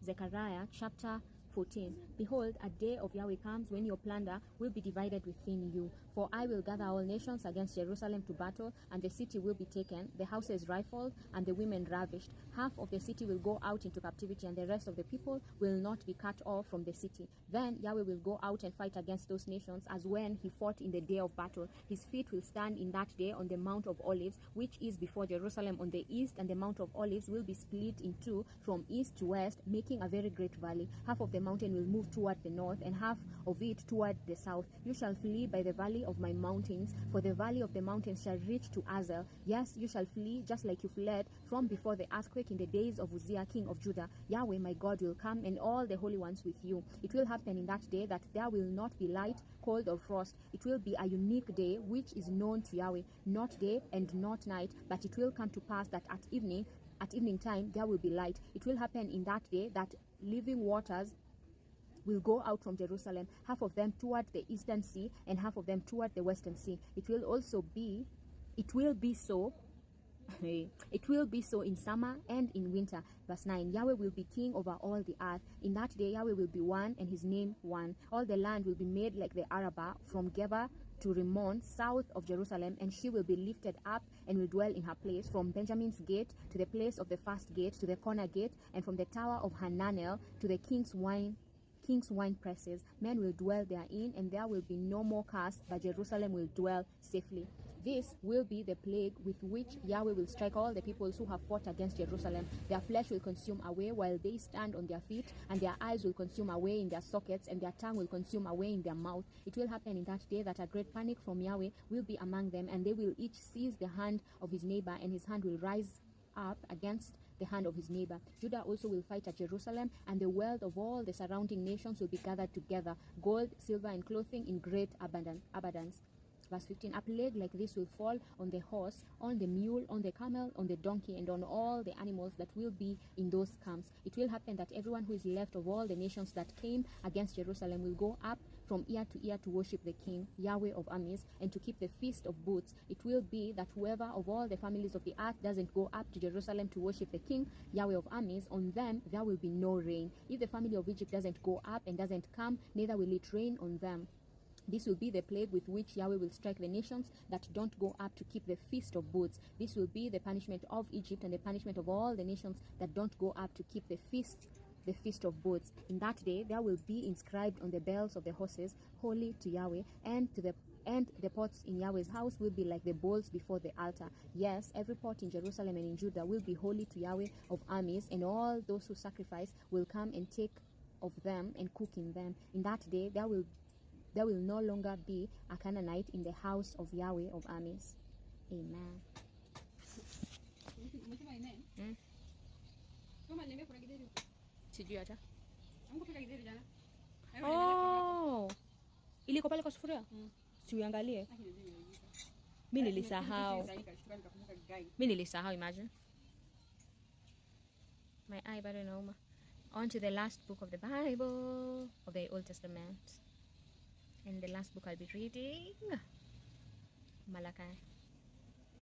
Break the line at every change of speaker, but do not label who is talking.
Zechariah chapter 14. Behold, a day of Yahweh comes when your plunder will be divided within you. For I will gather all nations against Jerusalem to battle, and the city will be taken, the houses rifled, and the women ravished. Half of the city will go out into captivity, and the rest of the people will not be cut off from the city. Then Yahweh will go out and fight against those nations, as when he fought in the day of battle. His feet will stand in that day on the Mount of Olives, which is before Jerusalem on the east, and the Mount of Olives will be split in two from east to west, making a very great valley. Half of the mountain will move toward the north, and half of it toward the south. You shall flee by the valley of my mountains, for the valley of the mountains shall reach to Azel. Yes, you shall flee just like you fled from before the earthquake in the days of Uzziah king of Judah. Yahweh my God will come, and all the holy ones with you. It will happen in that day that there will not be light, cold, or frost. It will be a unique day which is known to Yahweh, not day and not night, but it will come to pass that at evening time there will be light. It will happen in that day that living waters will go out from Jerusalem, half of them toward the eastern sea and half of them toward the western sea. It will be so it will be so in summer and in winter. Verse 9. Yahweh will be king over all the earth. In that day Yahweh will be one, and his name one. All the land will be made like the Arabah, from Geba to Rimmon, south of Jerusalem, and she will be lifted up and will dwell in her place, from Benjamin's gate to the place of the first gate, to the corner gate, and from the tower of Hananel to the king's wine presses. Men will dwell therein, and there will be no more curse, but Jerusalem will dwell safely. This will be the plague with which Yahweh will strike all the peoples who have fought against Jerusalem. Their flesh will consume away while they stand on their feet, and their eyes will consume away in their sockets, and their tongue will consume away in their mouth. It will happen in that day that a great panic from Yahweh will be among them, and they will each seize the hand of his neighbor, and his hand will rise up against the hand of his neighbor. Judah also will fight at Jerusalem, and the wealth of all the surrounding nations will be gathered together, gold, silver, and clothing in great abundance. Verse 15. A plague like this will fall on the horse, on the mule, on the camel, on the donkey, and on all the animals that will be in those camps. It will happen that everyone who is left of all the nations that came against Jerusalem will go up from year to year to worship the King, Yahweh of armies, and to keep the Feast of Booths. It will be that whoever of all the families of the earth doesn't go up to Jerusalem to worship the King, Yahweh of armies, on them there will be no rain. If the family of Egypt doesn't go up and doesn't come, neither will it rain on them. This will be the plague with which Yahweh will strike the nations that don't go up to keep the Feast of Booths. This will be the punishment of Egypt and the punishment of all the nations that don't go up to keep the Feast of Booths. In that day there will be inscribed on the bells of the horses, holy to Yahweh, and the pots in Yahweh's house will be like the bowls before the altar. Yes, every pot in Jerusalem and in Judah will be holy to Yahweh of armies, and all those who sacrifice will come and take of them and cook in them. In that day there will no longer be a Canaanite in the house of Yahweh of armies. Amen. Sijui hata. Oh, iliko pale kwa sufuria? Si uangalie. Mimi nilisahau, imagine. My eye bado inauma. On to the last book of the Bible, of the Old Testament. And the last book I'll be reading, Malachi.